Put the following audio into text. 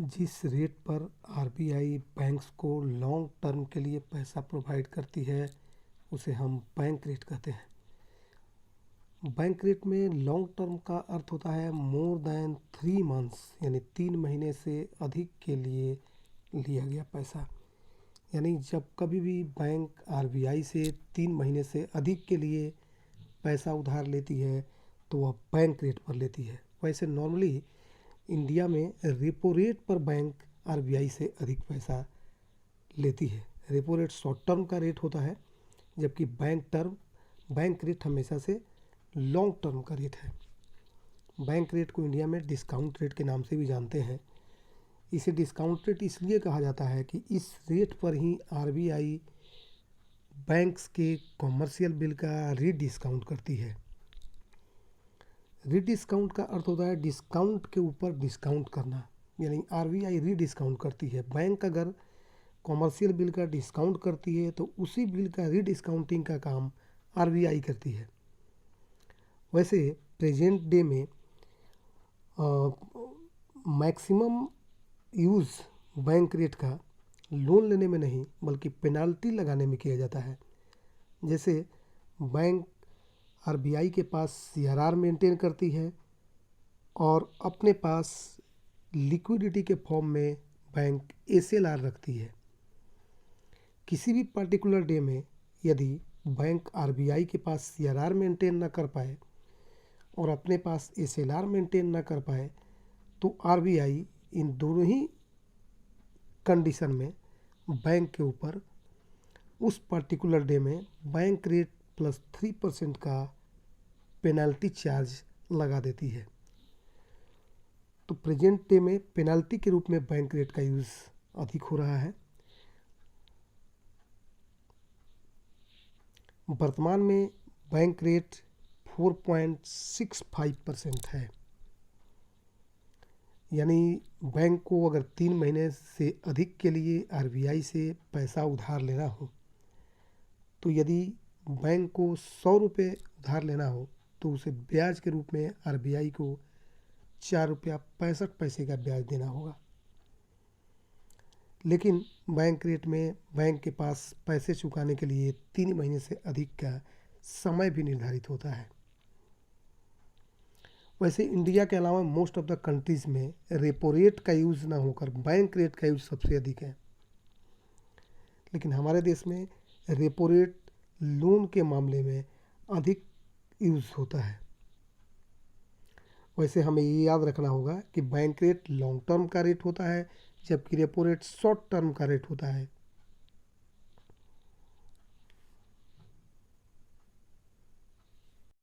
जिस रेट पर RBI banks को लॉन्ग टर्म के लिए पैसा प्रोवाइड करती है उसे हम बैंक रेट कहते हैं। बैंक रेट में लॉन्ग टर्म का अर्थ होता है मोर देन 3 मंथ्स, यानी 3 महीने से अधिक के लिए लिया गया पैसा। यानी जब कभी भी बैंक आरबीआई से 3 महीने से अधिक के लिए पैसा उधार लेती है तो वह बैंक रेट पर लेती है। वैसे नॉर्मली इंडिया में रेपो रेट पर बैंक आरबीआई से अधिक पैसा लेती है। रेपो रेट शॉर्ट टर्म का रेट होता है, जबकि बैंक रेट हमेशा से लॉन्ग टर्म का रेट है। बैंक रेट को इंडिया में डिस्काउंट रेट के नाम से भी जानते हैं। इसे डिस्काउंट रेट इसलिए कहा जाता है कि इस रेट पर ही आरबीआई बैंक्स के कॉमर्शियल बिल का रीडिस्काउंट करती है। रीडिस्काउंट का अर्थ होता है डिस्काउंट के ऊपर डिस्काउंट करना, यानी आरबीआई रीडिस्काउंट करती है। बैंक अगर कॉमर्शियल बिल का डिस्काउंट करती है तो उसी बिल का रीडिस्काउंटिंग का काम आरबीआई करती है। वैसे प्रेजेंट डे में मैक्सिमम यूज़ बैंक रेट का लोन लेने में नहीं बल्कि पेनाल्टी लगाने में किया जाता है। जैसे बैंक आरबीआई के पास सीआरआर मेंटेन करती है और अपने पास लिक्विडिटी के फॉर्म में बैंक एसएलआर रखती है। किसी भी पर्टिकुलर डे में यदि बैंक आरबीआई के पास सीआरआर मेंटेन ना कर पाए और अपने पास एसएलआर मेंटेन ना कर पाए तो आरबीआई इन दोनों ही कंडीशन में बैंक के ऊपर उस पर्टिकुलर डे में बैंक रेट प्लस 3% का पेनल्टी चार्ज लगा देती है। तो प्रेजेंट डे में पेनल्टी के रूप में बैंक रेट का यूज़ अधिक हो रहा है। वर्तमान में बैंक रेट 4.65% है। यानी बैंक को अगर 3 महीने से अधिक के लिए आरबीआई से पैसा उधार लेना हो तो यदि बैंक को 100 रुपये उधार लेना हो तो उसे ब्याज के रूप में आरबीआई को 4 रुपया 65 पैसे का ब्याज देना होगा। लेकिन बैंक रेट में बैंक के पास पैसे चुकाने के लिए 3 महीने से अधिक का समय भी निर्धारित होता है। वैसे इंडिया के अलावा मोस्ट ऑफ द कंट्रीज़ में रेपो रेट का यूज़ ना होकर बैंक रेट का यूज़ सबसे अधिक है। लेकिन हमारे देश में रेपो रेट लोन के मामले में अधिक यूज़ होता है। वैसे हमें ये याद रखना होगा कि बैंक रेट लॉन्ग टर्म का रेट होता है जबकि रेपो रेट शॉर्ट टर्म का रेट होता है।